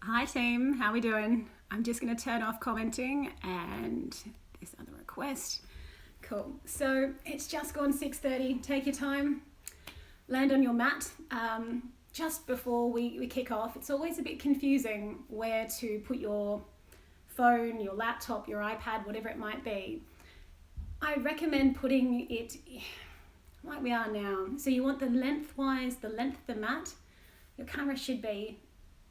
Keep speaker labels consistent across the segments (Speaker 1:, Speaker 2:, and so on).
Speaker 1: Hi team, how we doing? I'm just going to turn off commenting and this other request. Cool. So it's just gone 6:30. Take your time. Land on your mat. Just before we kick off, it's always a bit confusing where to put your phone, your laptop, your iPad, whatever it might be. I recommend putting it like we are now. So you want the length of the mat. Your camera should be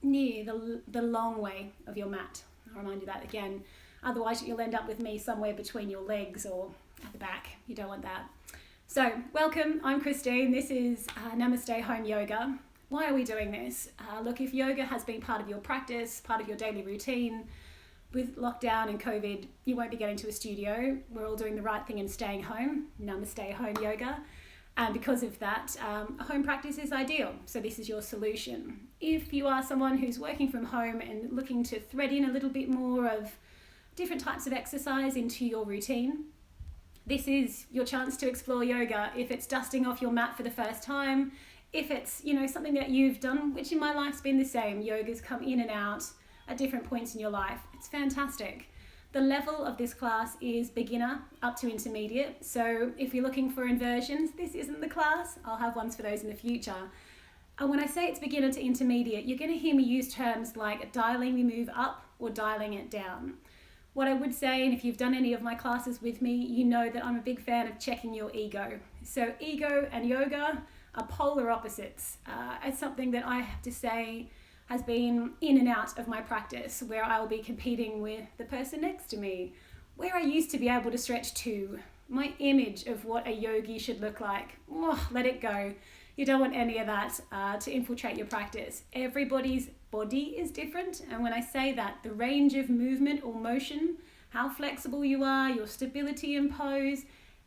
Speaker 1: near the long way of your mat. I'll remind you that again. Otherwise you'll end up with me somewhere between your legs or at the back. You don't want that. So welcome, I'm Christine. This is Namaste Home Yoga. Why are we doing this? Look, if yoga has been part of your practice, part of your daily routine, with lockdown and COVID, you won't be getting to a studio. We're all doing the right thing and staying home. Namaste Home Yoga. And because of that, home practice is ideal. So this is your solution. If you are someone who's working from home and looking to thread in a little bit more of different types of exercise into your routine, this is your chance to explore yoga. If it's dusting off your mat for the first time, if it's, something that you've done, which in my life's been the same, yoga's come in and out at different points in your life, it's fantastic. The level of this class is beginner up to intermediate. So if you're looking for inversions, this isn't the class. I'll have ones for those in the future. And when I say it's beginner to intermediate, you're going to hear me use terms like dialing the move up or dialing it down. What I would say, and if you've done any of my classes with me, you know that I'm a big fan of checking your ego. So ego and yoga are polar opposites. It's something that I have to say has been in and out of my practice, where I'll be competing with the person next to me, where I used to be able to stretch to. My image of what a yogi should look like, let it go. You don't want any of that to infiltrate your practice. Everybody's body is different, and when I say that, the range of movement or motion, how flexible you are, your stability in pose,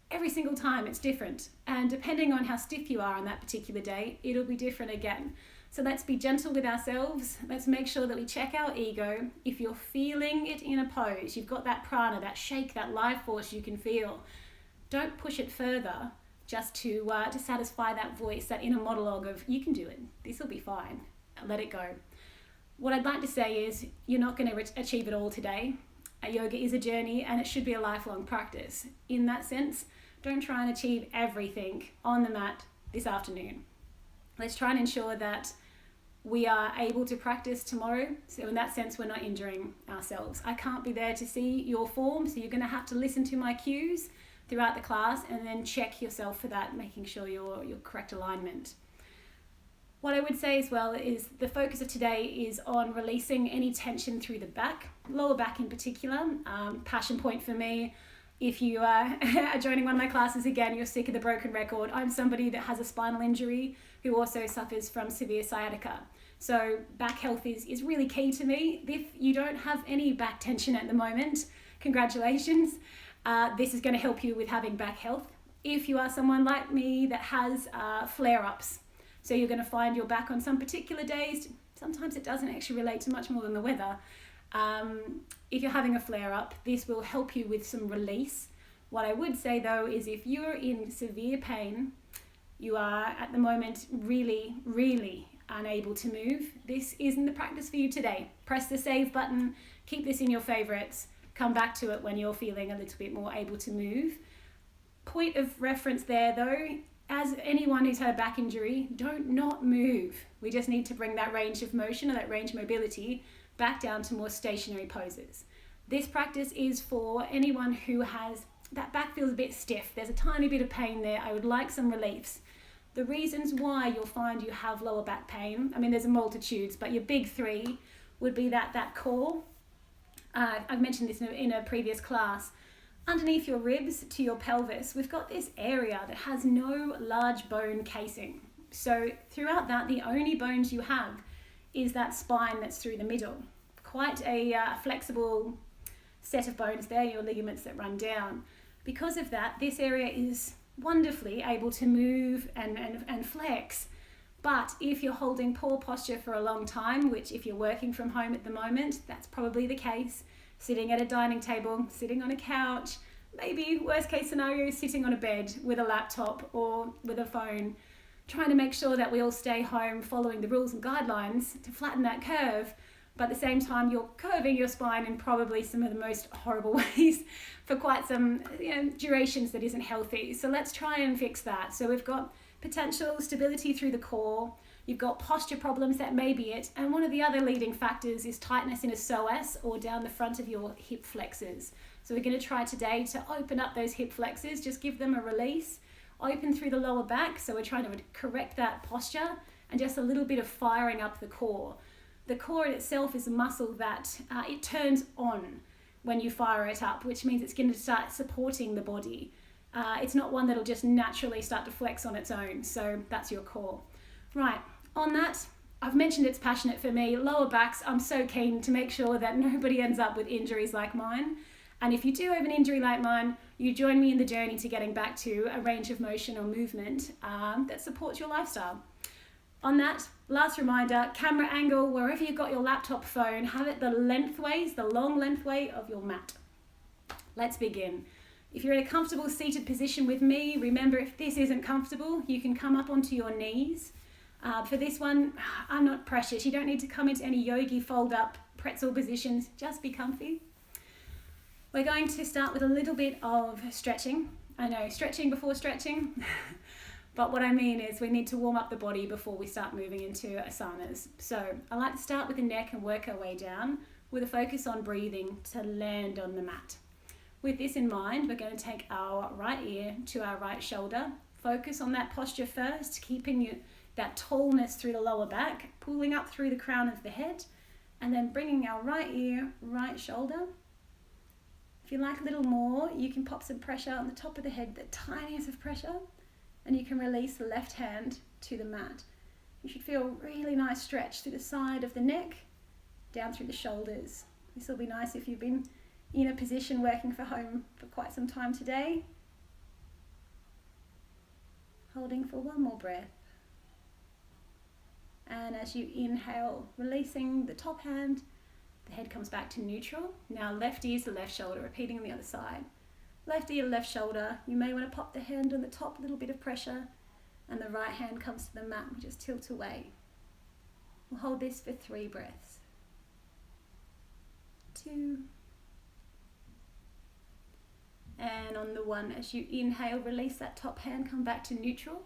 Speaker 1: every single time it's different. And depending on how stiff you are on that particular day, it'll be different again. So let's be gentle with ourselves. Let's make sure that we check our ego. If you're feeling it in a pose, you've got that prana, that shake, that life force you can feel. Don't push it further just to satisfy that voice, that inner monologue of, you can do it, this will be fine, let it go. What I'd like to say is, you're not going to achieve it all today. Yoga is a journey and it should be a lifelong practice. In that sense, don't try and achieve everything on the mat this afternoon. Let's try and ensure that we are able to practice tomorrow. So in that sense, we're not injuring ourselves. I can't be there to see your form, so you're going to have to listen to my cues throughout the class and then check yourself for that, making sure your correct alignment. What I would say as well is the focus of today is on releasing any tension through the back, lower back in particular. Passion point for me. If you are joining one of my classes again, you're sick of the broken record. I'm somebody that has a spinal injury who also suffers from severe sciatica. So back health is really key to me. If you don't have any back tension at the moment, congratulations. This is going to help you with having back health. If you are someone like me that has flare-ups, so you're going to find your back on some particular days, sometimes it doesn't actually relate to much more than the weather. If you're having a flare-up, this will help you with some release. What I would say though is if you're in severe pain, you are at the moment really, really unable to move, this isn't the practice for you today. Press the save button, keep this in your favorites, come back to it when you're feeling a little bit more able to move. Point of reference there though, as anyone who's had a back injury, don't not move. We just need to bring that range of motion or that range of mobility back down to more stationary poses. This practice is for anyone who has, that back feels a bit stiff, there's a tiny bit of pain there, I would like some reliefs. The reasons why you'll find you have lower back pain, there's a multitudes, but your big three would be that core. I've mentioned this in a previous class. Underneath your ribs to your pelvis, we've got this area that has no large bone casing. So throughout that, the only bones you have is that spine that's through the middle. Quite a flexible set of bones there, your ligaments that run down. Because of that, this area is wonderfully able to move and flex. But if you're holding poor posture for a long time, which if you're working from home at the moment, that's probably the case, sitting at a dining table, sitting on a couch, maybe worst case scenario, sitting on a bed with a laptop or with a phone, trying to make sure that we all stay home following the rules and guidelines to flatten that curve. but at the same time, you're curving your spine in probably some of the most horrible ways for quite some durations that isn't healthy. So let's try and fix that. So we've got potential stability through the core. You've got posture problems, that may be it. And one of the other leading factors is tightness in a psoas or down the front of your hip flexors. So we're going to try today to open up those hip flexors, just give them a release, open through the lower back. So we're trying to correct that posture and just a little bit of firing up the core. The core in itself is a muscle that it turns on when you fire it up, which means it's going to start supporting the body. It's not one that'll just naturally start to flex on its own. So that's your core. Right, on that, I've mentioned it's passionate for me. Lower backs, I'm so keen to make sure that nobody ends up with injuries like mine. And if you do have an injury like mine, you join me in the journey to getting back to a range of motion or movement that supports your lifestyle. On that, last reminder, camera angle, wherever you've got your laptop phone, have it the long lengthway of your mat. Let's begin. If you're in a comfortable seated position with me, remember if this isn't comfortable, you can come up onto your knees. For this one, I'm not precious. You don't need to come into any yogi fold up pretzel positions, just be comfy. We're going to start with a little bit of stretching. I know, stretching before stretching. But what I mean is we need to warm up the body before we start moving into asanas. So I like to start with the neck and work our way down with a focus on breathing to land on the mat. With this in mind, we're going to take our right ear to our right shoulder. Focus on that posture first, keeping that tallness through the lower back, pulling up through the crown of the head, and then bringing our right ear, right shoulder. If you like a little more, you can pop some pressure on the top of the head, the tiniest of pressure, and you can release the left hand to the mat. You should feel a really nice stretch through the side of the neck, down through the shoulders. This will be nice if you've been in a position working from home for quite some time today. Holding for one more breath. And as you inhale, releasing the top hand, the head comes back to neutral. Now left ear to left shoulder, repeating on the other side. Left ear, left shoulder. You may want to pop the hand on the top, a little bit of pressure, and the right hand comes to the mat. We just tilt away. We'll hold this for 3 breaths. 2. And on the 1, as you inhale, release that top hand, come back to neutral.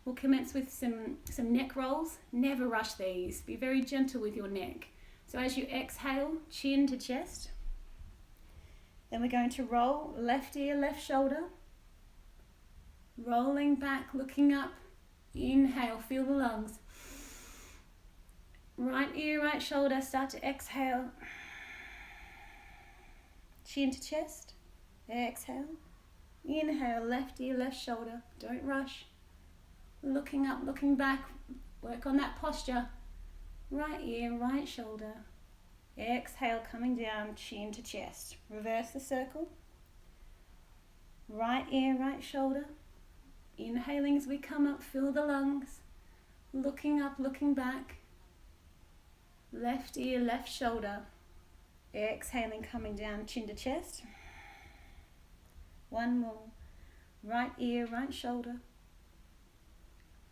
Speaker 1: We'll commence with some neck rolls. Never rush these. Be very gentle with your neck. So as you exhale, chin to chest. Then we're going to roll left ear, left shoulder. Rolling back, looking up. Inhale, feel the lungs. Right ear, right shoulder, start to exhale. Chin to chest. Exhale. Inhale, left ear, left shoulder. Don't rush. Looking up, looking back. Work on that posture. Right ear, right shoulder. Exhale, coming down, chin to chest. Reverse the circle. Right ear, right shoulder. Inhaling as we come up, fill the lungs. Looking up, looking back. Left ear, left shoulder. Exhaling, coming down, chin to chest. One more. Right ear, right shoulder.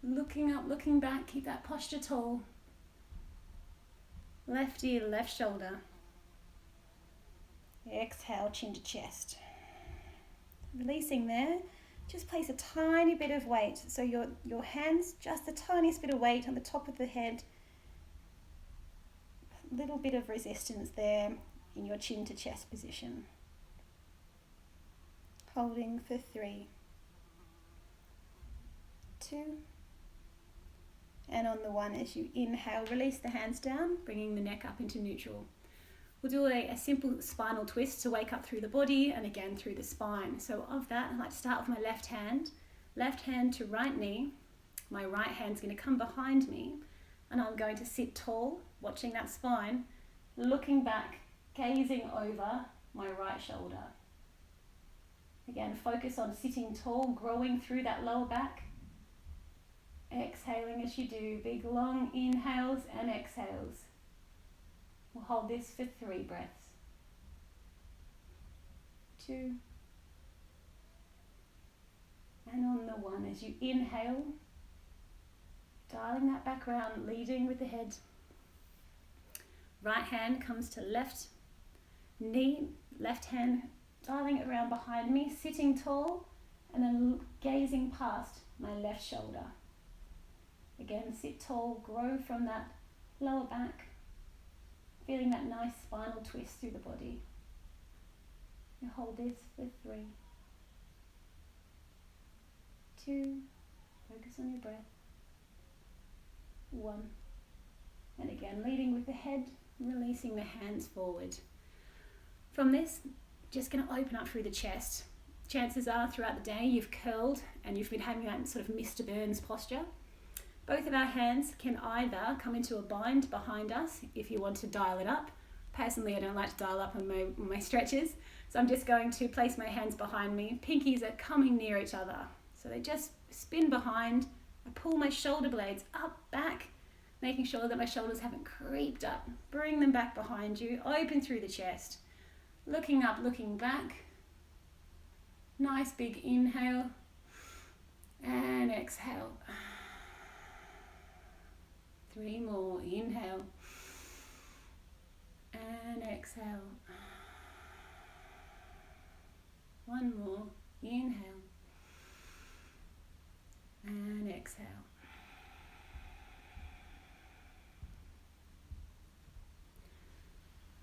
Speaker 1: Looking up, looking back, keep that posture tall. Left ear, left shoulder. Exhale, chin to chest. Releasing there, just place a tiny bit of weight. So your hands, just the tiniest bit of weight on the top of the head. A little bit of resistance there in your chin to chest position. Holding for 3, 2, and on the 1, as you inhale, release the hands down, bringing the neck up into neutral. We'll do a simple spinal twist to wake up through the body and again through the spine. So of that, I like to start with my left hand to right knee. My right hand's going to come behind me, and I'm going to sit tall, watching that spine, looking back, gazing over my right shoulder. Again, focus on sitting tall, growing through that lower back. Exhaling as you do, big long inhales and exhales. We'll hold this for 3 breaths. 2. And on the 1, as you inhale, dialing that back round, leading with the head. Right hand comes to left knee, left hand dialing it around behind me, sitting tall, and then gazing past my left shoulder. Again, sit tall, grow from that lower back, feeling that nice spinal twist through the body. You hold this for 3, 2, focus on your breath, 1. And again, leading with the head, releasing the hands forward. From this, just going to open up through the chest. Chances are throughout the day you've curled and you've been having that sort of Mr. Burns posture. Both of our hands can either come into a bind behind us if you want to dial it up. Personally, I don't like to dial up on my stretches, so I'm just going to place my hands behind me. Pinkies are coming near each other, so they just spin behind. I pull my shoulder blades up, back, making sure that my shoulders haven't creeped up. Bring them back behind you, open through the chest. Looking up, looking back. Nice big inhale and exhale. 3 more, inhale and exhale. 1 more, inhale and exhale.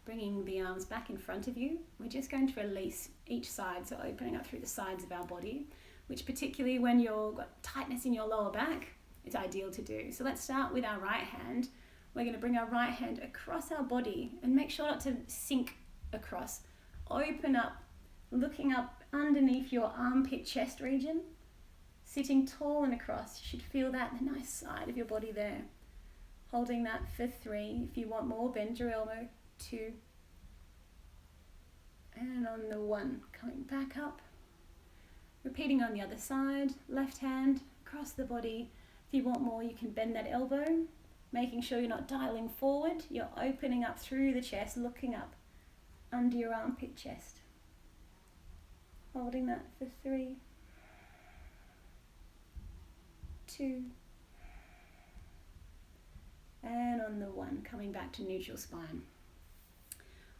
Speaker 1: Bringing the arms back in front of you, we're just going to release each side, so opening up through the sides of our body, which particularly when you've got tightness in your lower back, it's ideal to do. So let's start with our right hand. We're going to bring our right hand across our body and make sure not to sink across. Open up, looking up underneath your armpit chest region, sitting tall and across. You should feel that in the nice side of your body there. Holding that for 3. If you want more, bend your elbow. 2. And on the 1, coming back up. Repeating on the other side, left hand across the body. If you want more, you can bend that elbow, making sure you're not dialing forward. You're opening up through the chest, looking up under your armpit chest. Holding that for 3, 2, and on the 1, coming back to neutral spine.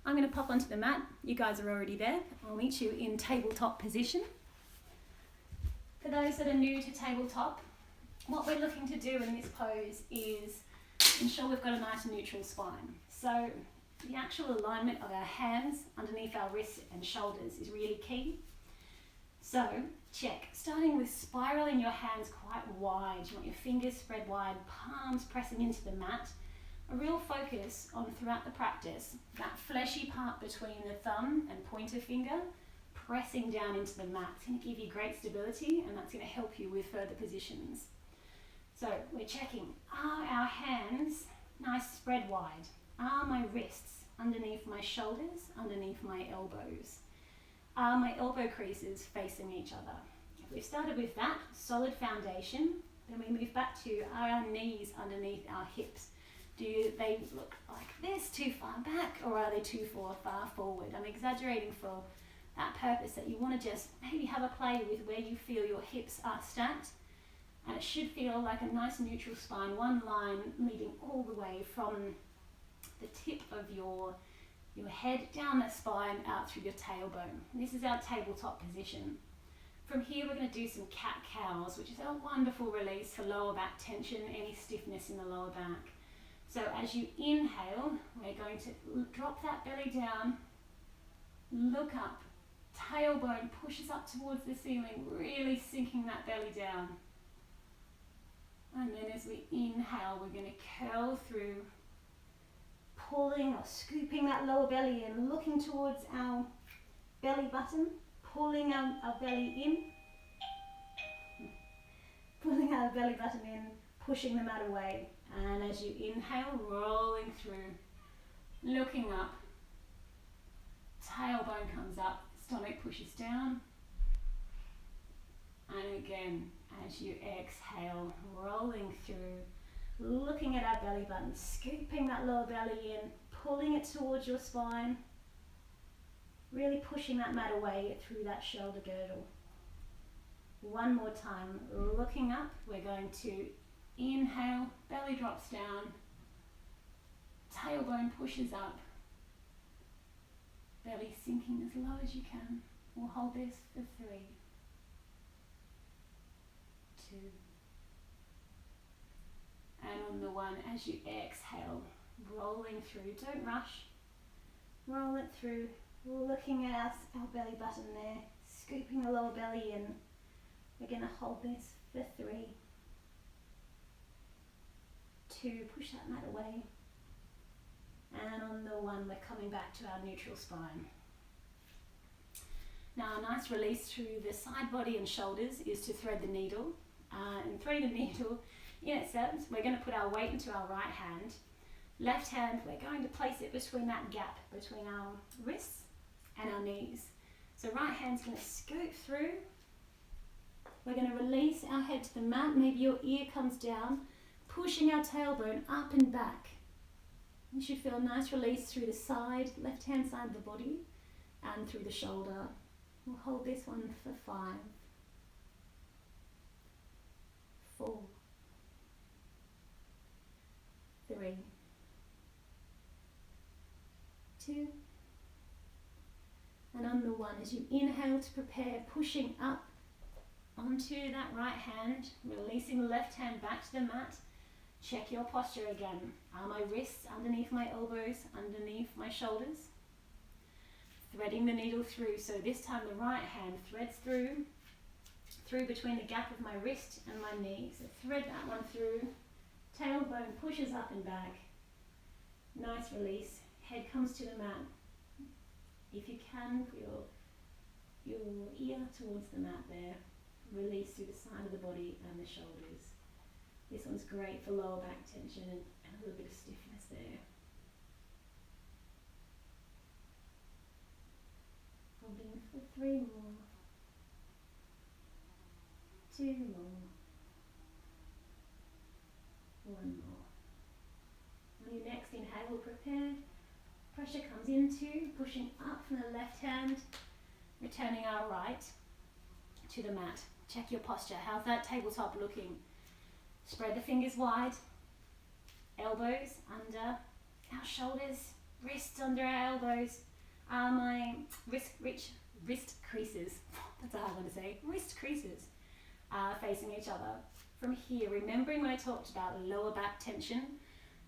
Speaker 1: I'm going to pop onto the mat. You guys are already there. I'll meet you in tabletop position. For those that are new to tabletop, what we're looking to do in this pose is ensure we've got a nice neutral spine. So the actual alignment of our hands underneath our wrists and shoulders is really key. So check, starting with spiraling your hands quite wide. You want your fingers spread wide, palms pressing into the mat. A real focus on throughout the practice, that fleshy part between the thumb and pointer finger pressing down into the mat. It's going to give you great stability and that's going to help you with further positions. So we're checking, are our hands nice spread wide? Are my wrists underneath my shoulders, underneath my elbows? Are my elbow creases facing each other? If we've started with that solid foundation, then we move back to, are our knees underneath our hips? Do they look like this, too far back, or are they too far forward? I'm exaggerating for that purpose, that you want to just maybe have a play with where you feel your hips are stacked, and it should feel like a nice neutral spine, one line leading all the way from the tip of your head down the spine out through your tailbone. This is our tabletop position. From here we're going to do some cat-cows, which is a wonderful release for lower back tension, any stiffness in the lower back. So as you inhale, we're going to drop that belly down, look up, tailbone pushes up towards the ceiling, really sinking that belly down. And then as we inhale, we're going to curl through, pulling or scooping that lower belly in, looking towards our belly button, pulling our belly in, pulling our belly button in, pushing the mat away. And as you inhale, rolling through, looking up, tailbone comes up, stomach pushes down. And again, as you exhale, rolling through, looking at our belly button, scooping that lower belly in, pulling it towards your spine, really pushing that mat away through that shoulder girdle. One more time, looking up, we're going to inhale, belly drops down, tailbone pushes up, belly sinking as low as you can. We'll hold this for 3, 2, and on the 1, as you exhale, rolling through, don't rush, roll it through, looking at our belly button there, scooping the lower belly in. We're going to hold this for 3, 2, push that mat away, and on the 1, we're coming back to our neutral spine. Now a nice release through the side body and shoulders is to thread the needle, and thread the needle in itself, we're going to put our weight into our right hand. Left hand, we're going to place it between that gap between our wrists and our knees. So right hand's going to scoop through. We're going to release our head to the mat. Maybe your ear comes down, pushing our tailbone up and back. You should feel a nice release through the side, left hand side of the body, and through the shoulder. We'll hold this one for 5, 4, 3, 2, and on the 1, as you inhale to prepare, pushing up onto that right hand, releasing the left hand back to the mat. Check your posture again. Are my wrists underneath my elbows, underneath my shoulders? Threading the needle through, so this time the right hand threads through between the gap of my wrist and my knee. So thread that one through, tailbone pushes up and back. Nice release, head comes to the mat. If you can, put your ear towards the mat there. Release through the side of the body and the shoulders. This one's great for lower back tension and a little bit of stiffness there. Holding for 3 more, 2 more, 1 more. On your next inhale, prepare. Pressure comes into, pushing up from the left hand, returning our right to the mat. Check your posture. How's that tabletop looking? Spread the fingers wide, elbows under our shoulders, wrists under our elbows. My wrist creases, that's a hard one to say, wrist creases facing each other. From here, remembering when I talked about lower back tension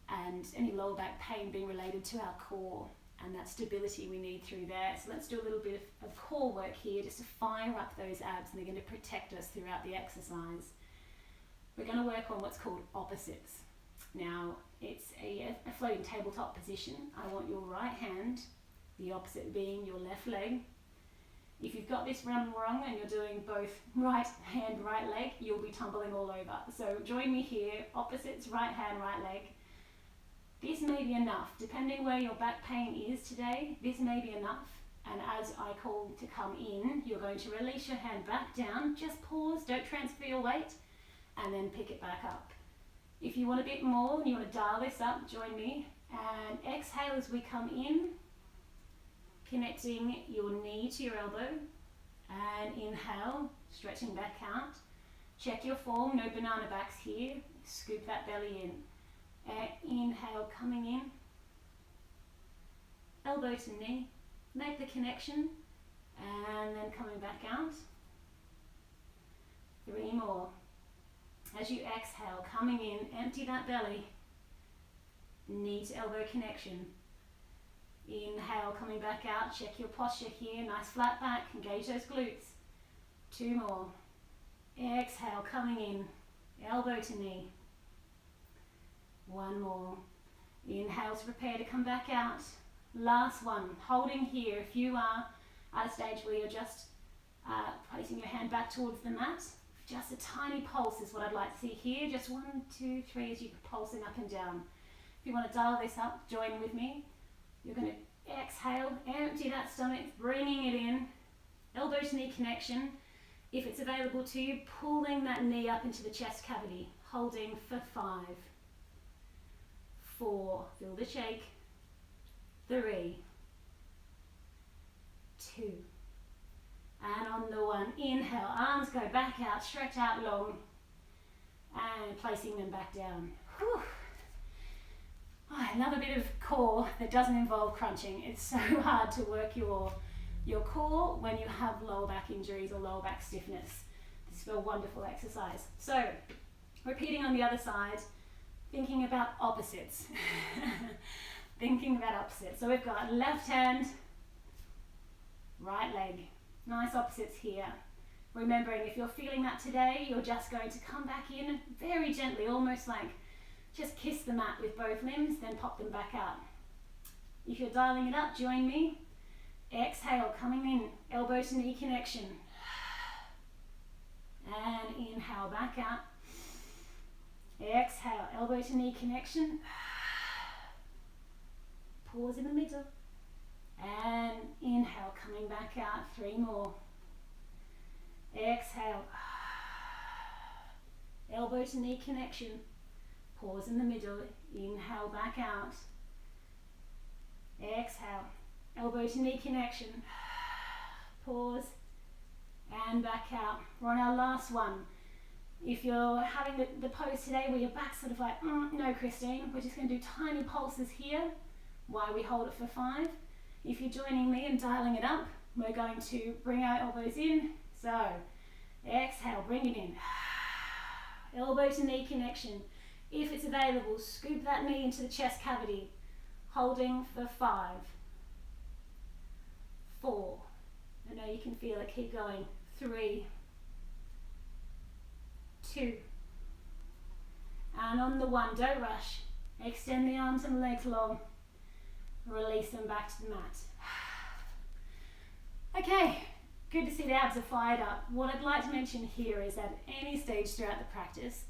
Speaker 1: and any lower back pain being related to our core and that stability we need through there. So let's do a little bit of core work here just to fire up those abs, and they're going to protect us throughout the exercise. We're going to work on what's called opposites. Now, it's a floating tabletop position. I want your right hand, the opposite being your left leg. If you've got this run wrong and you're doing both right hand, right leg, you'll be tumbling all over. So join me here, opposites, right hand, right leg. This may be enough, depending where your back pain is today, this may be enough. And as I call to come in, you're going to release your hand back down, just pause, don't transfer your weight, and then pick it back up. If you want a bit more and you want to dial this up, join me. And exhale as we come in, connecting your knee to your elbow. And inhale, stretching back out. Check your form, no banana backs here. Scoop that belly in. Inhale, coming in. Elbow to knee. Make the connection. And then coming back out. 3 more. As you exhale, coming in, empty that belly. Knee to elbow connection. Inhale, coming back out. Check your posture here. Nice flat back. Engage those glutes. 2 more. Exhale, coming in. Elbow to knee. 1 more. Inhale to prepare to come back out. Last one. Holding here. If you are at a stage where you're just placing your hand back towards the mat, just a tiny pulse is what I'd like to see here. Just 1, 2, 3 as you're pulsing up and down. If you want to dial this up, join with me. You're going to exhale, empty that stomach, bringing it in. Elbow to knee connection. If it's available to you, pulling that knee up into the chest cavity. Holding for 5, 4, feel the shake. 3, 2. And on the 1, inhale, arms go back out, stretch out long, and placing them back down. Whew. I love a bit of core that doesn't involve crunching. It's so hard to work your core when you have lower back injuries or lower back stiffness. This is a wonderful exercise. So, repeating on the other side, thinking about opposites. Thinking about opposites. So we've got left hand, right leg. Nice opposites here. Remembering if you're feeling that today, you're just going to come back in very gently, almost like just kiss the mat with both limbs, then pop them back out. If you're dialing it up, join me. Exhale, coming in, elbow to knee connection. And inhale, back out. Exhale, elbow to knee connection. Pause in the middle. And inhale, coming back out. 3 more. Exhale. Elbow to knee connection. Pause in the middle. Inhale, back out. Exhale. Elbow to knee connection. Pause. And back out. We're on our last one. If you're having the pose today where your back's sort of like, no, Christine, we're just going to do tiny pulses here while we hold it for 5. If you're joining me and dialing it up, we're going to bring our elbows in. So, exhale, bring it in. Elbow to knee connection. If it's available, scoop that knee into the chest cavity. Holding for 5, 4. I know you can feel it, keep going. 3, 2. And on the 1, don't rush. Extend the arms and legs long. Release them back to the mat. Okay, good to see the abs are fired up. What I'd like to mention here is that at any stage throughout the practice,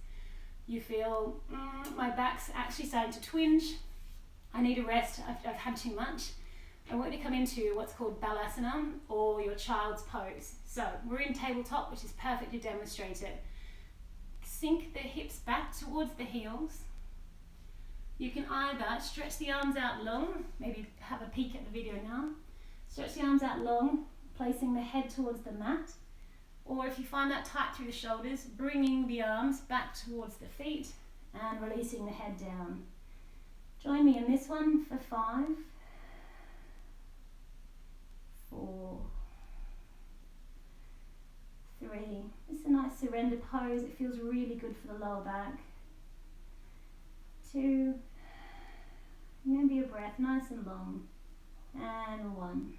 Speaker 1: you feel, my back's actually starting to twinge. I need a rest, I've had too much. I want you to come into what's called balasana or your child's pose. So we're in tabletop, which is perfect to demonstrate it. Sink the hips back towards the heels. You can either stretch the arms out long, maybe have a peek at the video now. Stretch the arms out long, placing the head towards the mat. Or if you find that tight through the shoulders, bringing the arms back towards the feet and releasing the head down. Join me in this one for 5, 4, 3. This is a nice surrender pose. It feels really good for the lower back. 2. Remember your breath, nice and long. And 1.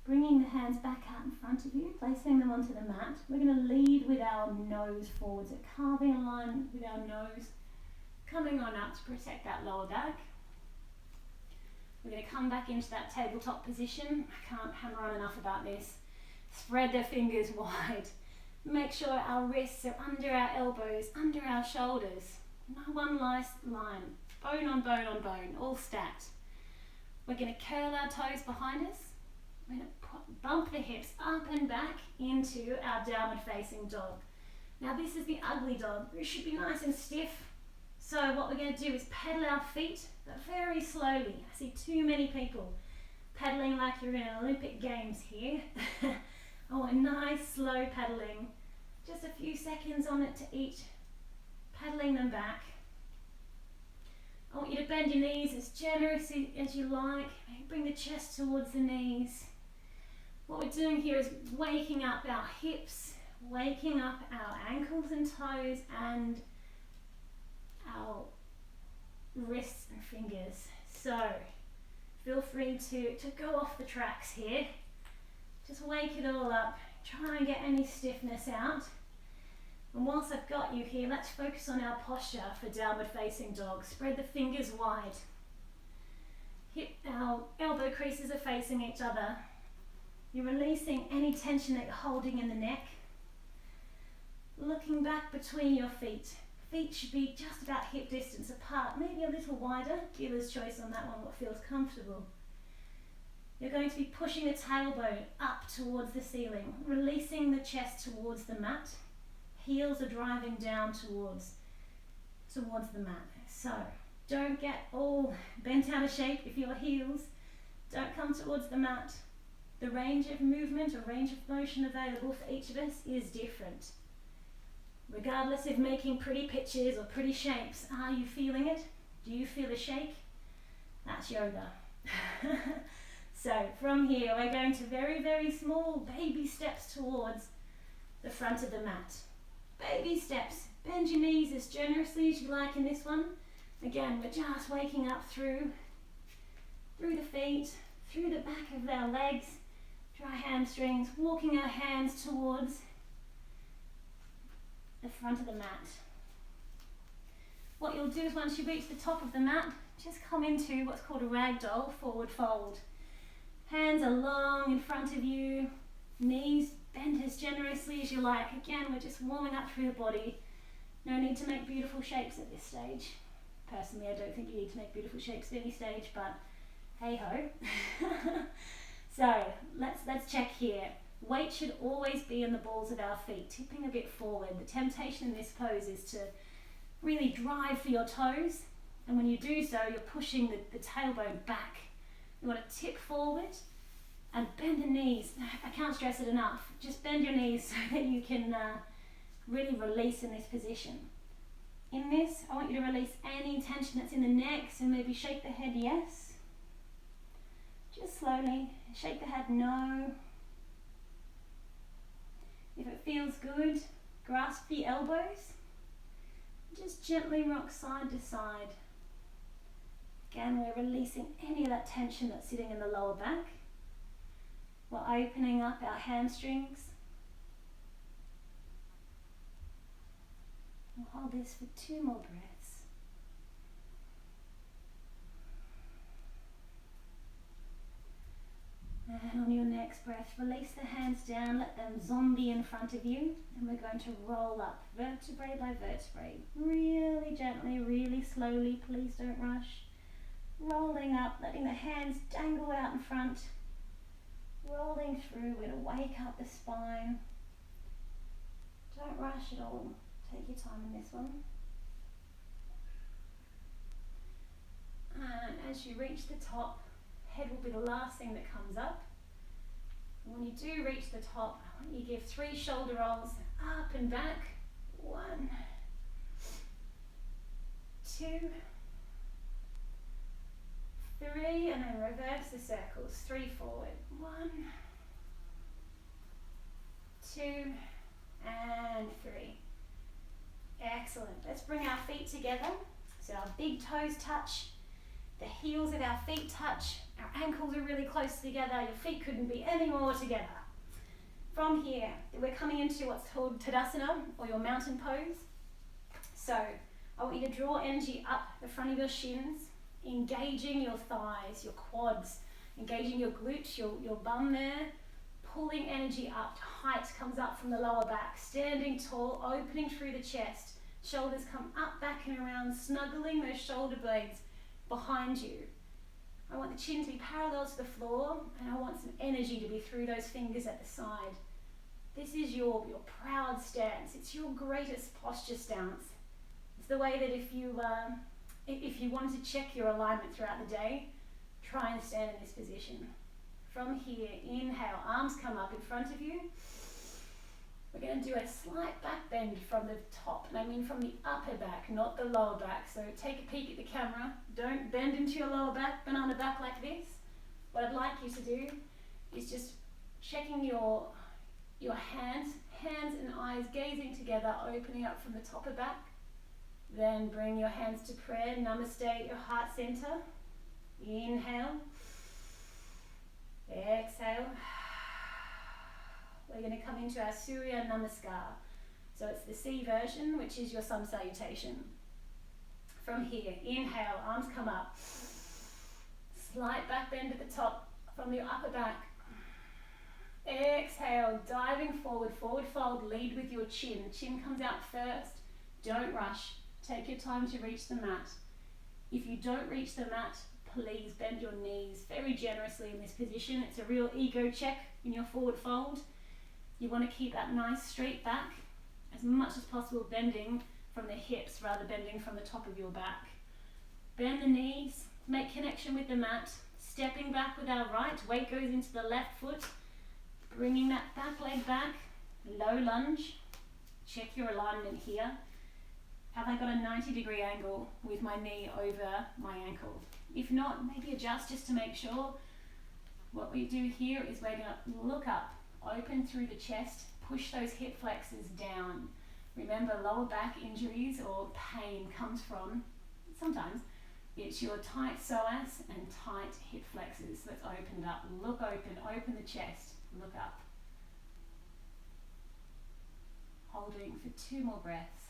Speaker 1: Bringing the hands back out in front of you, placing them onto the mat. We're going to lead with our nose forwards, so carving a line with our nose, coming on up to protect that lower back. We're going to come back into that tabletop position. I can't hammer on enough about this. Spread the fingers wide. Make sure our wrists are under our elbows, under our shoulders. No one nice line. Bone on bone on bone, all stacked. We're going to curl our toes behind us. We're going to bump the hips up and back into our downward facing dog. Now this is the ugly dog. It should be nice and stiff. So what we're going to do is pedal our feet, but very slowly. I see too many people pedaling like you're in Olympic Games here. I want nice slow pedaling. Just a few seconds on it to each. Pedaling them back. I want you to bend your knees as generously as you like. Bring the chest towards the knees. What we're doing here is waking up our hips, waking up our ankles and toes and our wrists and fingers. So feel free to go off the tracks here. Just wake it all up. Try and get any stiffness out. And whilst I've got you here, let's focus on our posture for downward facing dog. Spread the fingers wide. Our elbow creases are facing each other. You're releasing any tension that you're holding in the neck. Looking back between your feet. Feet should be just about hip distance apart, maybe a little wider. Dealer's choice on that one, what feels comfortable. You're going to be pushing the tailbone up towards the ceiling, releasing the chest towards the mat. Heels are driving down towards the mat. So don't get all bent out of shape if your heels don't come towards the mat. The range of movement or range of motion available for each of us is different. Regardless of making pretty pictures or pretty shapes, are you feeling it? Do you feel a shake? That's yoga. So from here, we're going to very, very small baby steps towards the front of the mat. Baby steps. Bend your knees as generously as you like in this one. Again, we're just waking up through the feet, through the back of our legs, dry hamstrings, walking our hands towards the front of the mat. What you'll do is once you reach the top of the mat, just come into what's called a ragdoll forward fold. Hands are long in front of you, knees bend as generously as you like. Again, we're just warming up through the body. No need to make beautiful shapes at this stage. Personally, I don't think you need to make beautiful shapes at any stage, but hey ho. So let's check here. Weight should always be in the balls of our feet, tipping a bit forward. The temptation in this pose is to really drive for your toes, and when you do so, you're pushing the tailbone back. You want to tip forward and bend the knees. I can't stress it enough. Just bend your knees so that you can really release in this position. In this, I want you to release any tension that's in the neck, so maybe shake the head yes. Just slowly, shake the head no. If it feels good, grasp the elbows. Just gently rock side to side. Again, we're releasing any of that tension that's sitting in the lower back. We're opening up our hamstrings. We'll hold this for 2 more breaths. And on your next breath, release the hands down, let them zombie in front of you, and we're going to roll up vertebrae by vertebrae, really gently, really slowly, please don't rush. Rolling up, letting the hands dangle out in front, rolling through. We're going to wake up the spine. Don't rush at all, take your time in this one. And as you reach the top, head will be the last thing that comes up. And when you do reach the top, I want you to give 3 shoulder rolls up and back. 1, 2, 3, and then reverse the circles. 3 forward. 1, 2, and 3. Excellent. Let's bring our feet together. So our big toes touch, the heels of our feet touch, our ankles are really close together, your feet couldn't be any more together. From here, we're coming into what's called Tadasana, or your mountain pose. So I want you to draw energy up the front of your shins, engaging your thighs, your quads, engaging your glutes, your bum there, pulling energy up. Height comes up from the lower back, standing tall, opening through the chest, shoulders come up, back and around, snuggling those shoulder blades behind you. I want the chin to be parallel to the floor, and I want some energy to be through those fingers at the side. This is your proud stance. It's your greatest posture stance. It's the way that if you wanted to check your alignment throughout the day, try and stand in this position. From here, inhale, arms come up in front of you. We're going to do a slight back bend from the top, and I mean from the upper back, not the lower back. So take a peek at the camera. Don't bend into your lower back, banana back like this. What I'd like you to do is just checking your hands and eyes gazing together, opening up from the top of back. Then bring your hands to prayer, namaste at your heart center. Inhale. Exhale. We're going to come into our Surya Namaskar. So it's the C version, which is your sun salutation. From here, inhale, arms come up. Slight back bend at the top from your upper back. Exhale, diving forward, forward fold, lead with your chin. Chin comes out first. Don't rush. Take your time to reach the mat. If you don't reach the mat, please bend your knees very generously in this position. It's a real ego check in your forward fold. You want to keep that nice straight back, as much as possible bending from the hips rather than bending from the top of your back. Bend the knees, make connection with the mat, stepping back with our right, weight goes into the left foot, bringing that back leg back, low lunge. Check your alignment here. Have I got a 90-degree angle with my knee over my ankle? If not, maybe adjust just to make sure. What we do here is we're going to look up, open through the chest, push those hip flexors down. Remember, lower back injuries or pain comes from, sometimes, it's your tight psoas and tight hip flexors. So it's opened up. Look open the chest, look up. Holding for 2 more breaths.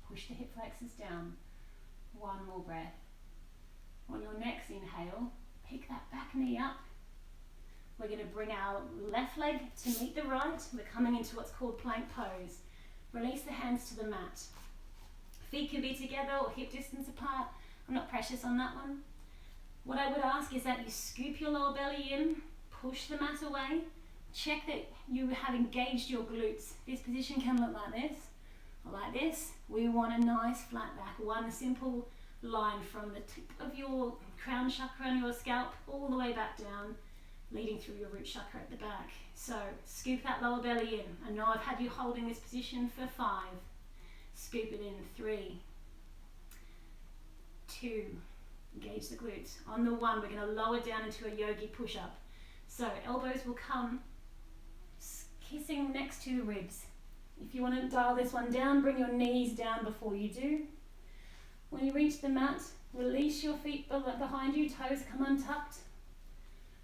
Speaker 1: Push the hip flexors down. 1 more breath. On your next inhale, pick that back knee up. We're going to bring our left leg to meet the right. We're coming into what's called plank pose. Release the hands to the mat. Feet can be together or hip distance apart. I'm not precious on that one. What I would ask is that you scoop your lower belly in, push the mat away. Check that you have engaged your glutes. This position can look like this or like this. We want a nice flat back. One simple line from the tip of your crown chakra on your scalp all the way back down, leading through your root chakra at the back. So scoop that lower belly in. I know I've had you holding this position for 5. Scoop it in. 3, 2, engage the glutes. On the 1, we're going to lower down into a yogi push-up. So elbows will come kissing next to the ribs. If you want to dial this one down, bring your knees down before you do. When you reach the mat, release your feet behind you, toes come untucked.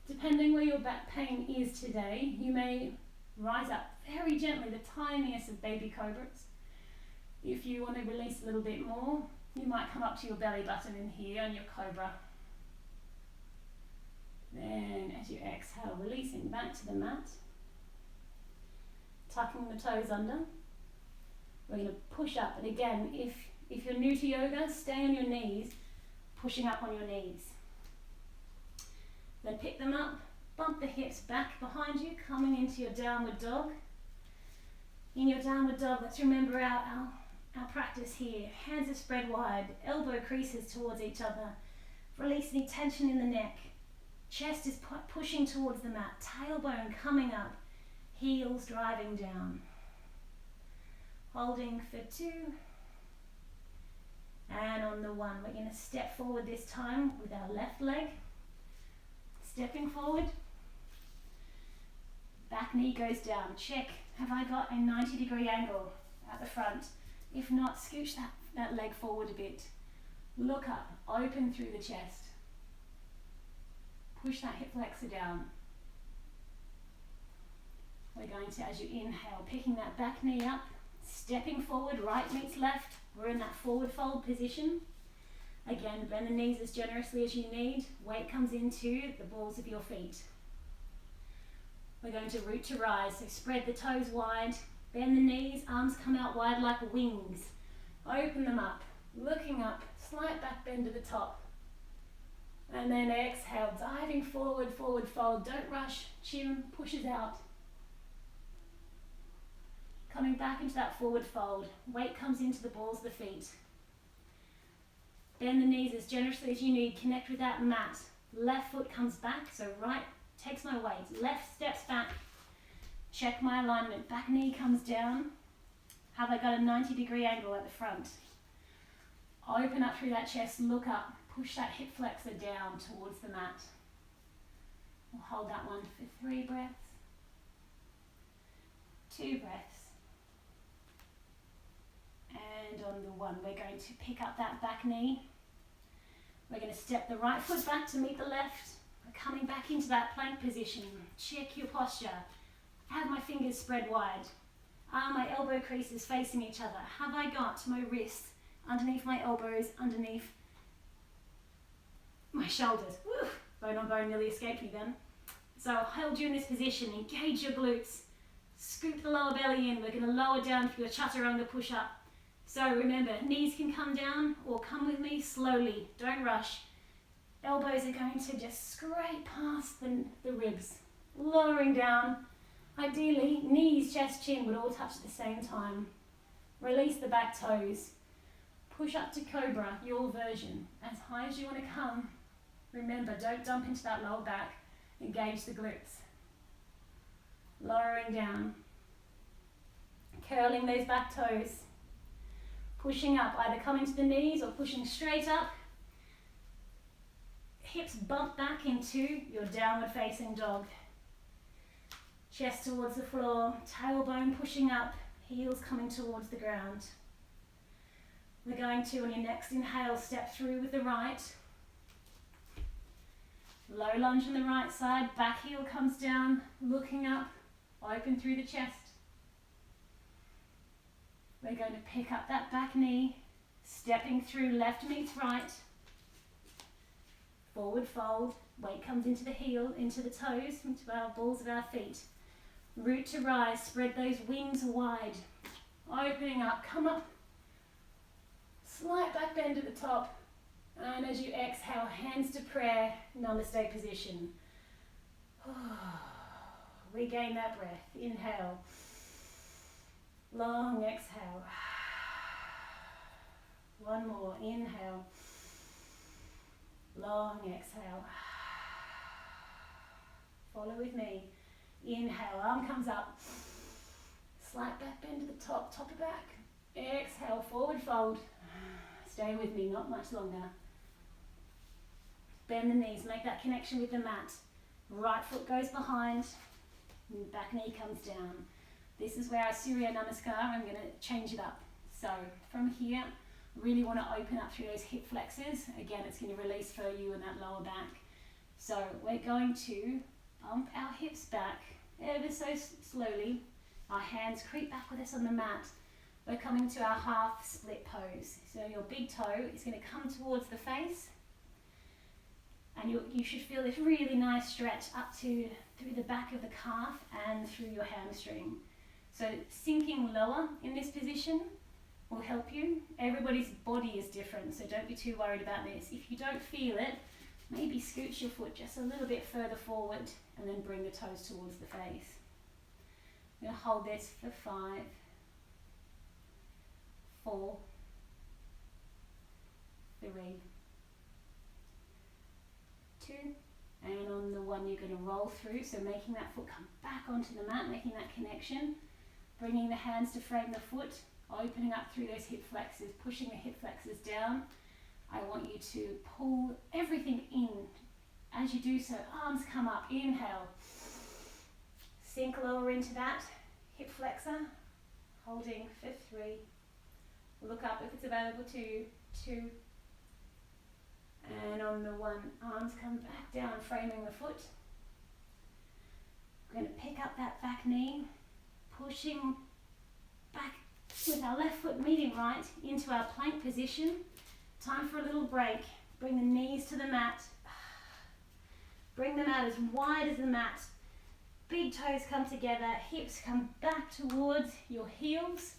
Speaker 1: Depending where your back pain is today, you may rise up very gently, the tiniest of baby cobras. If you want to release a little bit more, you might come up to your belly button in here on your cobra. Then as you exhale, releasing back to the mat, tucking the toes under. We're going to push up, and again, if you're new to yoga, stay on your knees, pushing up on your knees. Then pick them up, bump the hips back behind you, coming into your downward dog. In your downward dog, let's remember our practice here. Hands are spread wide, elbow creases towards each other. Release any tension in the neck. Chest is pushing towards the mat, tailbone coming up, heels driving down. Holding for 2. And on the 1, we're going to step forward this time with our left leg. Stepping forward. Back knee goes down. Check, have I got a 90-degree angle at the front? If not, scooch that leg forward a bit. Look up, open through the chest. Push that hip flexor down. We're going to, as you inhale, picking that back knee up, stepping forward, right meets left. We're in that forward fold position. Again, bend the knees as generously as you need. Weight comes into the balls of your feet. We're going to root to rise, so spread the toes wide, bend the knees, arms come out wide like wings. Open them up, looking up, slight back bend to the top. And then exhale, diving forward, forward fold. Don't rush, chin pushes out. Coming back into that forward fold. Weight comes into the balls of the feet. Bend the knees as generously as you need. Connect with that mat. Left foot comes back, so right takes my weight. Left steps back. Check my alignment. Back knee comes down. Have I got a 90-degree angle at the front? Open up through that chest, look up. Push that hip flexor down towards the mat. We'll hold that one for 3 breaths. 2 breaths. And on the 1, we're going to pick up that back knee. We're going to step the right foot back to meet the left. We're coming back into that plank position. Check your posture. Have my fingers spread wide. Are my elbow creases facing each other? Have I got my wrists underneath my elbows, underneath my shoulders? Woo! Bone on bone nearly escaped me then. So I'll hold you in this position. Engage your glutes. Scoop the lower belly in. We're going to lower down for your chaturanga push-up. So remember, knees can come down or come with me slowly. Don't rush. Elbows are going to just scrape past the ribs. Lowering down. Ideally, knees, chest, chin would all touch at the same time. Release the back toes. Push up to cobra, your version. As high as you want to come. Remember, don't dump into that lower back. Engage the glutes. Lowering down. Curling those back toes. Pushing up, either coming to the knees or pushing straight up. Hips bump back into your downward facing dog. Chest towards the floor, tailbone pushing up, heels coming towards the ground. We're going to, on your next inhale, step through with the right. Low lunge on the right side, back heel comes down, looking up, open through the chest. We're going to pick up that back knee, stepping through, left meets right. Forward fold, weight comes into the heel, into the toes, into our balls of our feet. Root to rise, spread those wings wide. Opening up, come up. Slight back bend at the top. And as you exhale, hands to prayer, namaste position. Regain that breath. Inhale. Long exhale. One more. Inhale. Long exhale. Follow with me. Inhale, arm comes up. Slight back bend to the top, top of back. Exhale, forward fold. Stay with me, not much longer. Bend the knees, make that connection with the mat. Right foot goes behind, back knee comes down. This is where our Surya Namaskar, I'm going to change it up. So from here, really want to open up through those hip flexors. Again, it's going to release for you in that lower back. So we're going to bump our hips back ever so slowly. Our hands creep back with us on the mat. We're coming to our half split pose. So your big toe is going to come towards the face. And you should feel this really nice stretch up to through the back of the calf and through your hamstring. So sinking lower in this position will help you. Everybody's body is different, so don't be too worried about this. If you don't feel it, maybe scooch your foot just a little bit further forward and then bring the toes towards the face. I'm going to hold this for 5, 4, 3, 2, and on the one you're going to roll through, so making that foot come back onto the mat, making that connection, bringing the hands to frame the foot, opening up through those hip flexors, pushing the hip flexors down. I want you to pull everything in. As you do so, arms come up, inhale, sink lower into that hip flexor, holding for 3, look up if it's available to 2, and on the 1, arms come back down, framing the foot. We're going to pick up that back knee, pushing back with our left foot meeting right into our plank position. Time for a little break. Bring the knees to the mat. Bring the mat as wide as the mat. Big toes come together, hips come back towards your heels.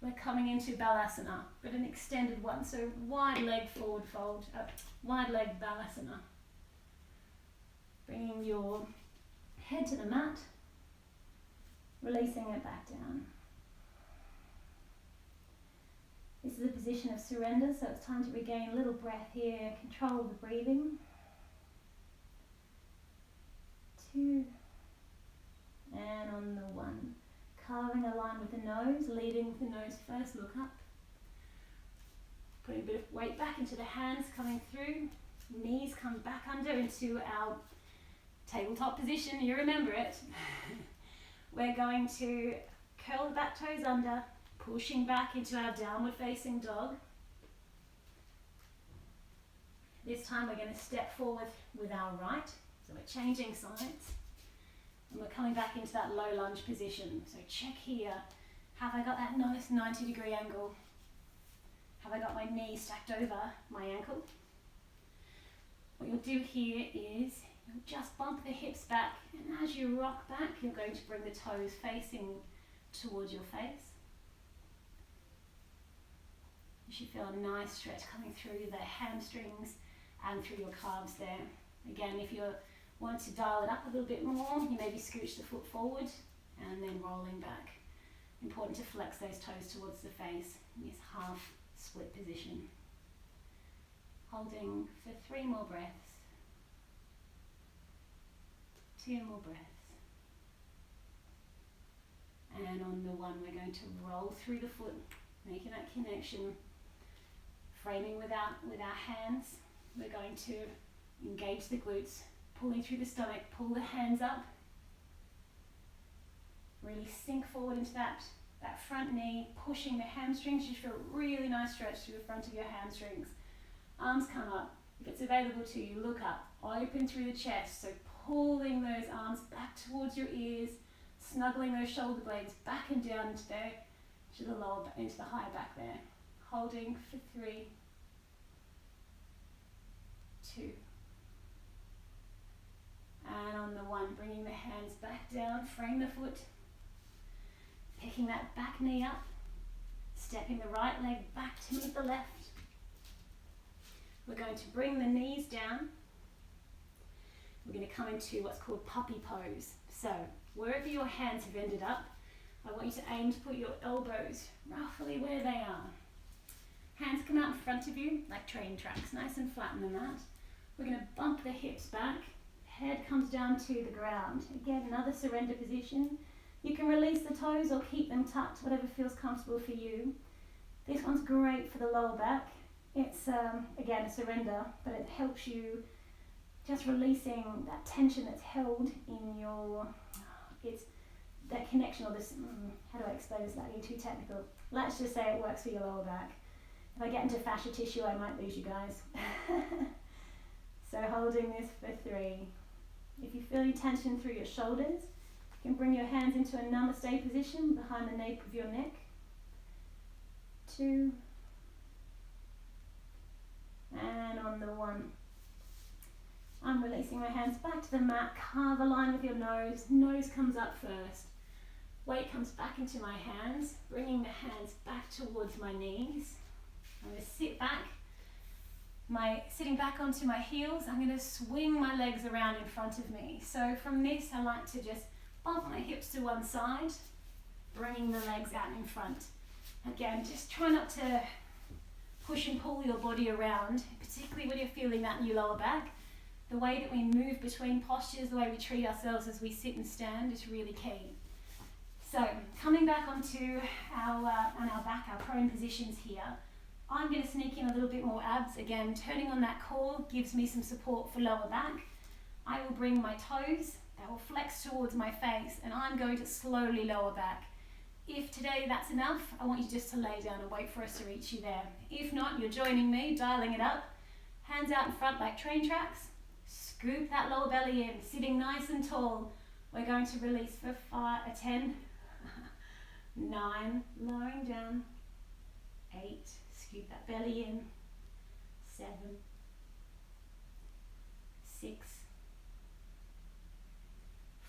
Speaker 1: We're coming into Balasana, but an extended one. So wide leg forward fold, wide leg Balasana. Bringing your head to the mat, releasing it back down. This is a position of surrender, so it's time to regain a little breath here. Control the breathing. 2, and on the 1. Carving a line with the nose, leading with the nose first, look up. Putting a bit of weight back into the hands, coming through. Knees come back under into our tabletop position, you remember it. We're going to curl the back toes under, pushing back into our downward facing dog. This time we're going to step forward with our right, so we're changing sides. And we're coming back into that low lunge position. So check here, have I got that nice 90-degree angle? Have I got my knee stacked over my ankle? What you'll do here is you'll just bump the hips back, and as you rock back, you're going to bring the toes facing towards your face. You should feel a nice stretch coming through the hamstrings and through your calves there. Again, if you want to dial it up a little bit more, you maybe scooch the foot forward and then rolling back. Important to flex those toes towards the face in this half split position. Holding for 3 more breaths. 2 more breaths. And on the one, we're going to roll through the foot, making that connection, framing with our hands. We're going to engage the glutes, pulling through the stomach, pull the hands up, really sink forward into that front knee, pushing the hamstrings. You feel a really nice stretch through the front of your hamstrings. Arms come up. If it's available to you, look up, open through the chest. So pulling those arms back towards your ears, snuggling those shoulder blades back and down into the lower, into the higher back there. Holding for 3, 2. And on the 1, bringing the hands back down, frame the foot, picking that back knee up, stepping the right leg back to meet the left. We're going to bring the knees down. We're going to come into what's called puppy pose. So wherever your hands have ended up, I want you to aim to put your elbows roughly where they are. Hands come out in front of you like train tracks, nice and flat on the mat. We're going to bump the hips back, head comes down to the ground. Again, another surrender position. You can release the toes or keep them tucked, whatever feels comfortable for you. This one's great for the lower back. It's, again, a surrender, but it helps you just releasing that tension that's held in your, it's that connection, or this, how do I explain this without getting too technical? Let's just say it works for your lower back. If I get into fascia tissue, I might lose you guys. So holding this for 3. If you feel any tension through your shoulders, you can bring your hands into a namaste position behind the nape of your neck. 2. And on the 1, I'm releasing my hands back to the mat, carve a line with your nose comes up first. Weight comes back into my hands, bringing the hands back towards my knees. I'm going to sit back, sitting back onto my heels, I'm going to swing my legs around in front of me. So from this, I like to just bump my hips to one side, bringing the legs out in front. Again, just try not to push and pull your body around, particularly when you're feeling that in your lower back. The way that we move between postures, the way we treat ourselves as we sit and stand is really key. So coming back onto our back, our prone positions here, I'm going to sneak in a little bit more abs. Again, turning on that core gives me some support for lower back. I will bring my toes, they will flex towards my face, and I'm going to slowly lower back. If today that's enough, I want you just to lay down and wait for us to reach you there. If not, you're joining me, dialing it up. Hands out in front like train tracks. Scoop that lower belly in, sitting nice and tall. We're going to release for 10, 9, lowering down, 8, scoop that belly in, 7, 6,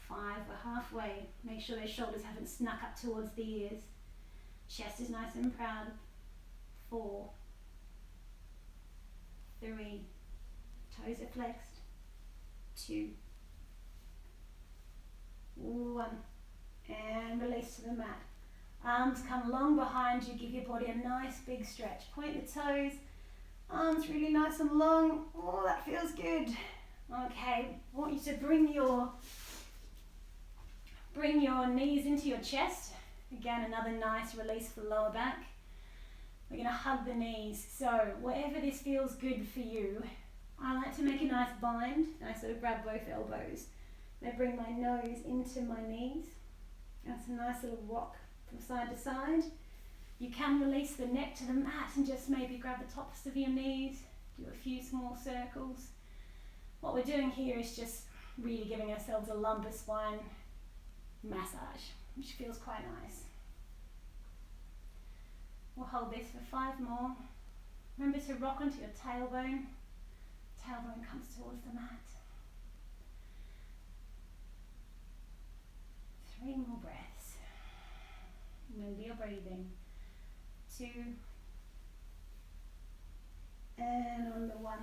Speaker 1: 5, we're halfway. Make sure those shoulders haven't snuck up towards the ears. Chest is nice and proud. 4, 3, toes are flexed. 2, 1, and release to the mat. Arms come long behind you, give your body a nice big stretch. Point the toes, arms really nice and long. Oh, that feels good. Okay, I want you to bring your knees into your chest. Again, another nice release for the lower back. We're going to hug the knees. So wherever this feels good for you, I like to make a nice bind. I sort of grab both elbows. I bring my nose into my knees. That's a nice little rock from side to side. You can release the neck to the mat and just maybe grab the tops of your knees. Do a few small circles. What we're doing here is just really giving ourselves a lumbar spine massage, which feels quite nice. We'll hold this for 5 more. Remember to rock onto your tailbone. Tailbone comes towards the mat. 3 more breaths. Remember your breathing. 2. And on the 1.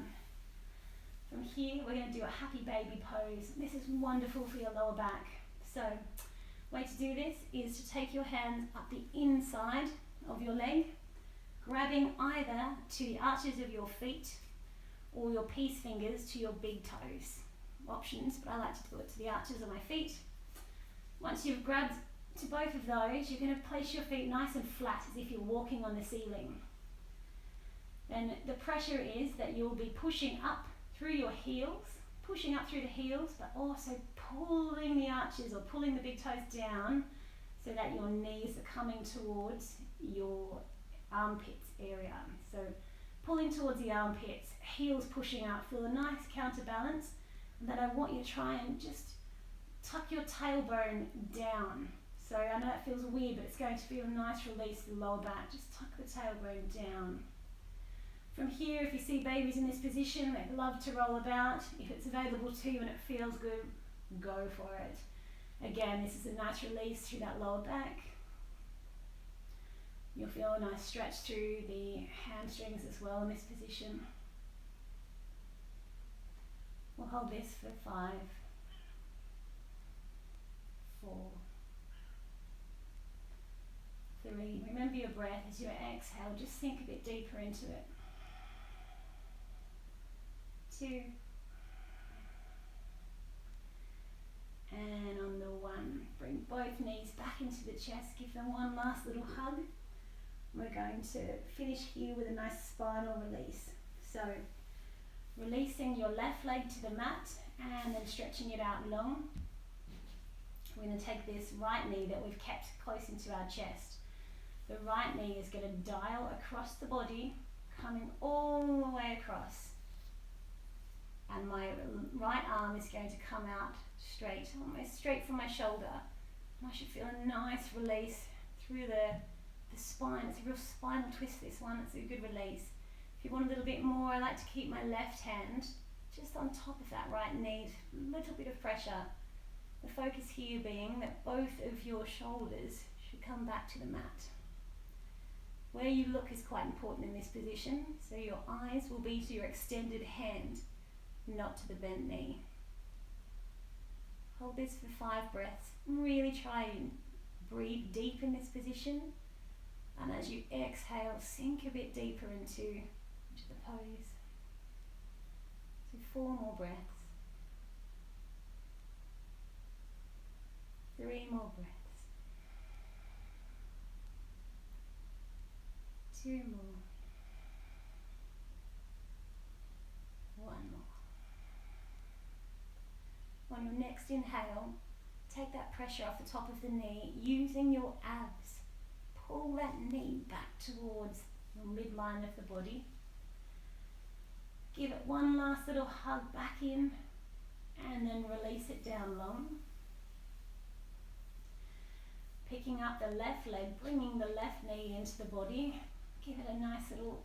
Speaker 1: From here, we're going to do a happy baby pose. This is wonderful for your lower back. So, way to do this is to take your hands up the inside of your leg, grabbing either to the arches of your feet or your peace fingers to your big toes. Options, but I like to do it to the arches of my feet. Once you've grabbed to both of those, you're going to place your feet nice and flat as if you're walking on the ceiling. Then the pressure is that you'll be pushing up through your heels, pushing up through the heels, but also pulling the arches or pulling the big toes down so that your knees are coming towards your armpits area. So pulling towards the armpits, heels pushing up, feel a nice counterbalance, and then I want you to try and just tuck your tailbone down. So I know that feels weird, but it's going to feel a nice release to the lower back. Just tuck the tailbone down. From here, if you see babies in this position, they love to roll about. If it's available to you and it feels good, go for it. Again, this is a nice release through that lower back. You'll feel a nice stretch through the hamstrings as well in this position. We'll hold this for 5, 4, 3. Remember your breath as you exhale, just sink a bit deeper into it. 2. And on the 1, bring both knees back into the chest, give them one last little hug. We're going to finish here with a nice spinal release. So releasing your left leg to the mat and then stretching it out long. We're going to take this right knee that we've kept close into our chest. The right knee is going to dial across the body, coming all the way across. And my right arm is going to come out straight, almost straight from my shoulder. And I should feel a nice release through the spine. It's a real spinal twist, this one. It's a good release. If you want a little bit more, I like to keep my left hand just on top of that right knee. A little bit of pressure. The focus here being that both of your shoulders should come back to the mat. Where you look is quite important in this position, so your eyes will be to your extended hand, not to the bent knee. Hold this for 5 breaths. Really try and breathe deep in this position. And as you exhale, sink a bit deeper into the pose. So 4 more breaths. 3 more breaths. 2 more. 1 more. On your next inhale, take that pressure off the top of the knee, using your abs. Pull that knee back towards the midline of the body. Give it one last little hug back in and then release it down long. Picking up the left leg, bringing the left knee into the body. Give it a nice little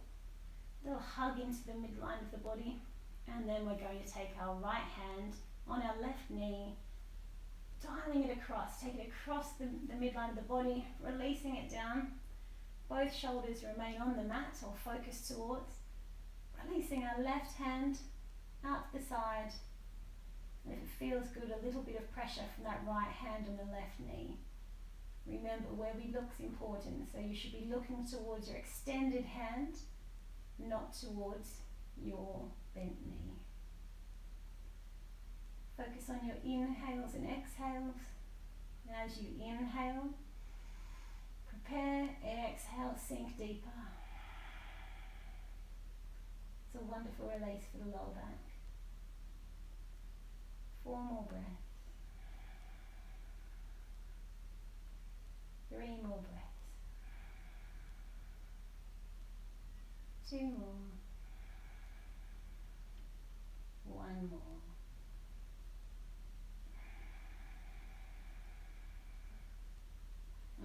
Speaker 1: hug into the midline of the body. And then we're going to take our right hand on our left knee, dialing it across, take it across the midline of the body, releasing it down. Both shoulders remain on the mat or focus towards. Releasing our left hand out to the side. And if it feels good, a little bit of pressure from that right hand on the left knee. Remember, where we look is important, so you should be looking towards your extended hand, not towards your bent knee. Focus on your inhales and exhales. As you inhale, prepare, exhale, sink deeper. It's a wonderful release for the lower back. 4 more breaths. 3 more breaths. 2 more. 1 more.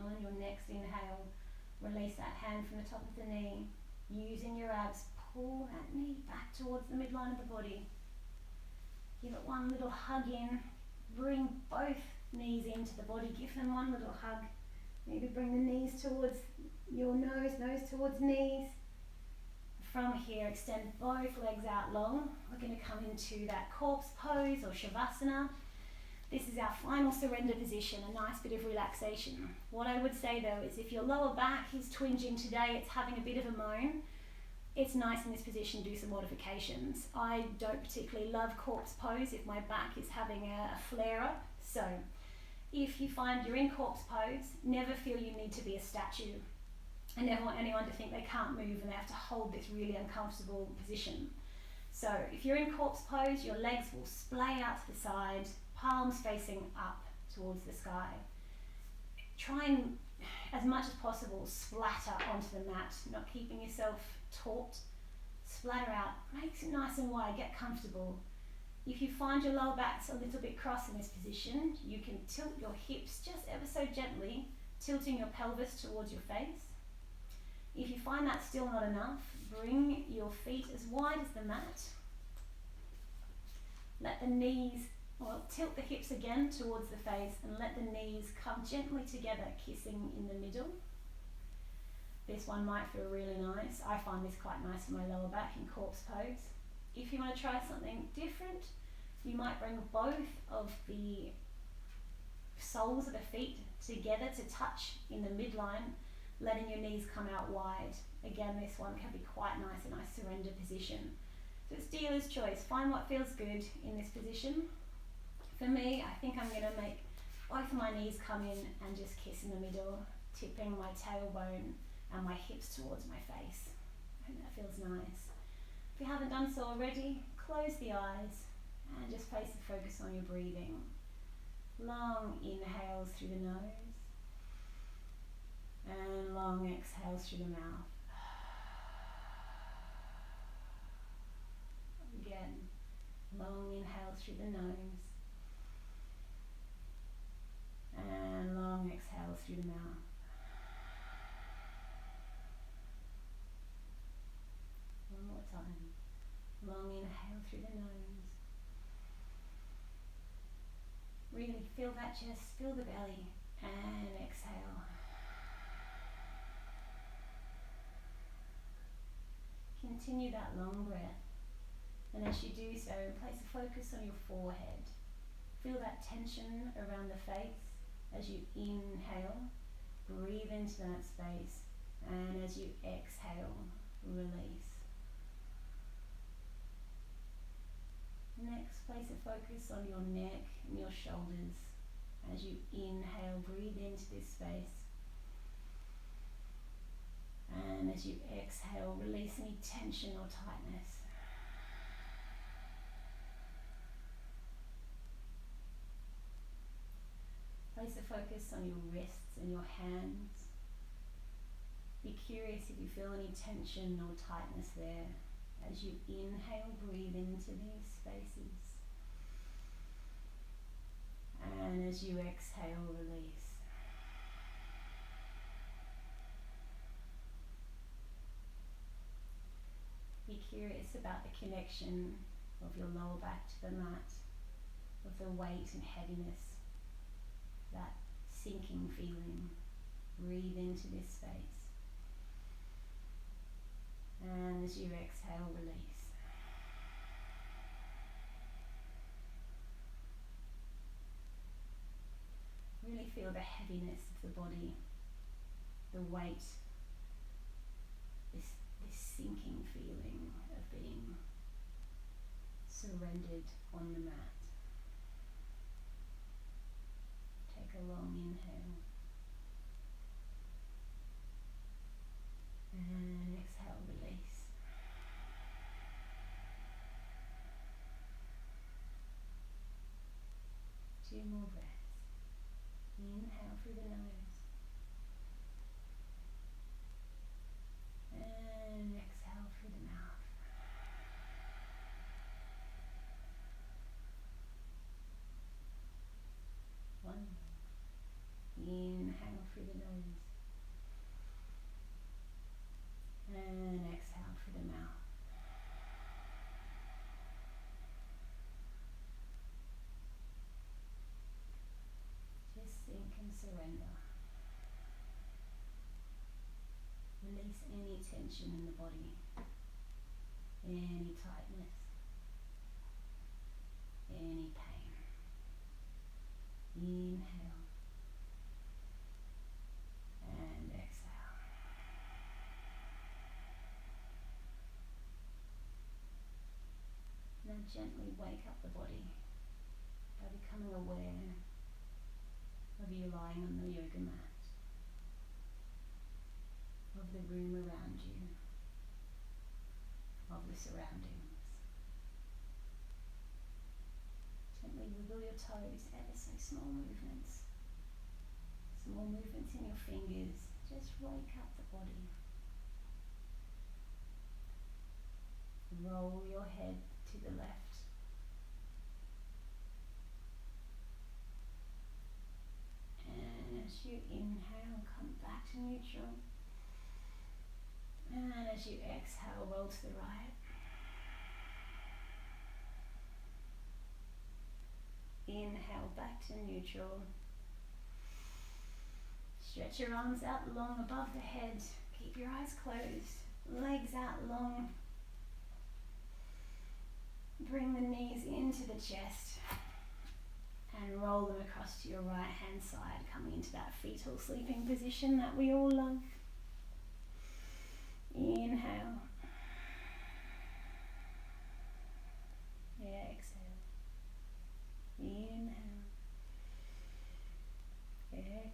Speaker 1: On your next inhale, release that hand from the top of the knee. Using your abs, pull that knee back towards the midline of the body. Give it one little hug in. Bring both knees into the body. Give them one little hug. Maybe bring the knees towards your nose towards knees. From here, extend both legs out long. We're going to come into that corpse pose or shavasana. This is our final surrender position, a nice bit of relaxation. What I would say though is if your lower back is twinging today, it's having a bit of a moan, it's nice in this position to do some modifications. I don't particularly love corpse pose if my back is having a flare up. So if you find you're in corpse pose, never feel you need to be a statue. I never want anyone to think they can't move and they have to hold this really uncomfortable position. So if you're in corpse pose, your legs will splay out to the side, palms facing up towards the sky. Try and, as much as possible, splatter onto the mat, not keeping yourself taut. Splatter out, makes it nice and wide, get comfortable. If you find your lower back's a little bit cross in this position, you can tilt your hips just ever so gently, tilting your pelvis towards your face. If you find that's still not enough, bring your feet as wide as the mat. Let the knees, tilt the hips again towards the face and let the knees come gently together, kissing in the middle. This one might feel really nice. I find this quite nice for my lower back in corpse pose. If you want to try something different, you might bring both of the soles of the feet together to touch in the midline, letting your knees come out wide. Again, this one can be quite nice, a nice surrender position. So it's dealer's choice. Find what feels good in this position. For me, I think I'm going to make both of my knees come in and just kiss in the middle, tipping my tailbone and my hips towards my face. I think that feels nice. If you haven't done so already, close the eyes and just place the focus on your breathing. Long inhales through the nose and long exhales through the mouth. Again, long inhales through the nose and long exhales through the mouth. One more time. Long inhale through the nose. Really feel that chest, feel the belly, and exhale. Continue that long breath. And as you do so, place a focus on your forehead. Feel that tension around the face as you inhale. Breathe into that space. And as you exhale, release. Next, place a focus on your neck and your shoulders. As you inhale, breathe into this space. And as you exhale, release any tension or tightness. Place a focus on your wrists and your hands. Be curious if you feel any tension or tightness there. As you inhale, breathe into these spaces. And as you exhale, release. Be curious about the connection of your lower back to the mat, of the weight and heaviness, that sinking feeling. Breathe into this space. And as you exhale, release. Really feel the heaviness of the body, the weight, this sinking feeling of being surrendered on the mat. Take a long inhale. And exhale, release. Two more breaths. Inhale through the nose. And exhale through the mouth. One more. Inhale through the nose. And exhale through the mouth. Just sink and surrender. Release any tension in the body, any tightness, any pain. Inhale and exhale. Now gently wake up the body by becoming aware of you lying on the yoga mat, of the room around you, of the surroundings. Gently wiggle your toes, ever so small movements. Small movements in your fingers, just wake up the body. Roll your head to the left. And as you inhale, come back to neutral. And as you exhale, roll to the right. Inhale, back to neutral. Stretch your arms out long above the head. Keep your eyes closed. Legs out long. Bring the knees into the chest. And roll them across to your right hand side, coming into that fetal sleeping position that we all love. Inhale. Exhale. Inhale. Exhale.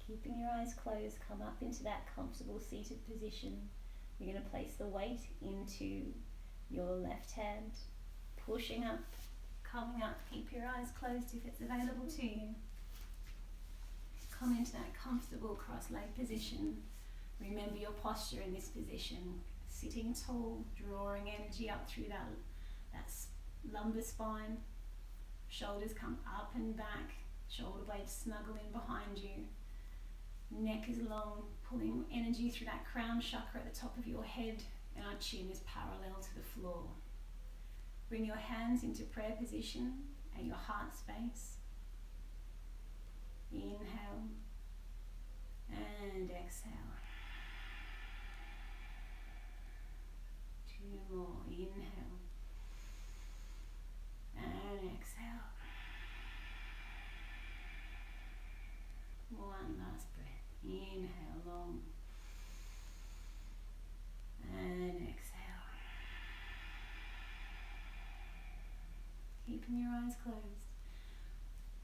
Speaker 1: Keeping your eyes closed, come up into that comfortable seated position. You're going to place the weight into your left hand, pushing up, coming up. Keep your eyes closed if it's available to you. Come into that comfortable cross-leg position. Remember your posture in this position. Sitting tall, drawing energy up through that lumbar spine. Shoulders come up and back. Shoulder blades snuggle in behind you. Neck is long, pulling energy through that crown chakra at the top of your head, and our chin is parallel to the floor. Bring your hands into prayer position at your heart space. Inhale and exhale. Two more. Inhale and exhale. One last breath. Inhale long and exhale. Keeping your eyes closed.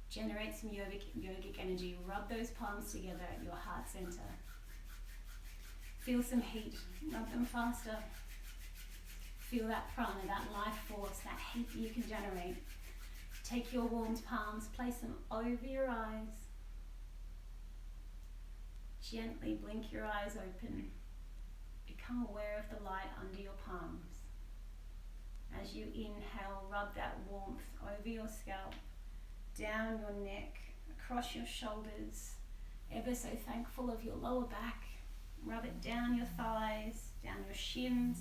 Speaker 1: Generate some yogic energy. Rub those palms together at your heart center. Feel some heat. Rub them faster. Feel that prana, that life force, that heat that you can generate. Take your warmed palms, place them over your eyes. Gently blink your eyes open. Become aware of the light under your palms. As you inhale, rub that warmth over your scalp, down your neck, across your shoulders. Ever so thankful of your lower back. Rub it down your thighs, down your shins,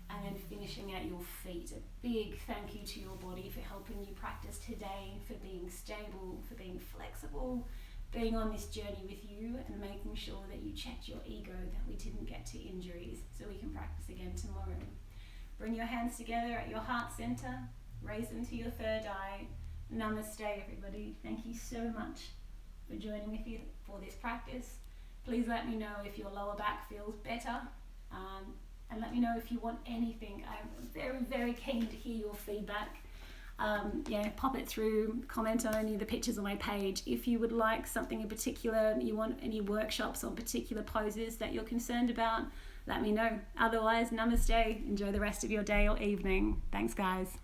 Speaker 1: and then finishing at your feet. A big thank you to your body for helping you practice today, for being stable, for being flexible, being on this journey with you, and making sure that you checked your ego, that we didn't get to injuries, so we can practice again tomorrow. Bring your hands together at your heart center, raise them to your third eye. Namaste, everybody. Thank you so much for joining me for this practice. Please let me know if your lower back feels better, and let me know if you want anything. I'm very, very keen to hear your feedback. Pop it through, comment on any of the pictures on my page. If you would like something in particular, you want any workshops on particular poses that you're concerned about, let me know. Otherwise, namaste. Enjoy the rest of your day or evening. Thanks, guys.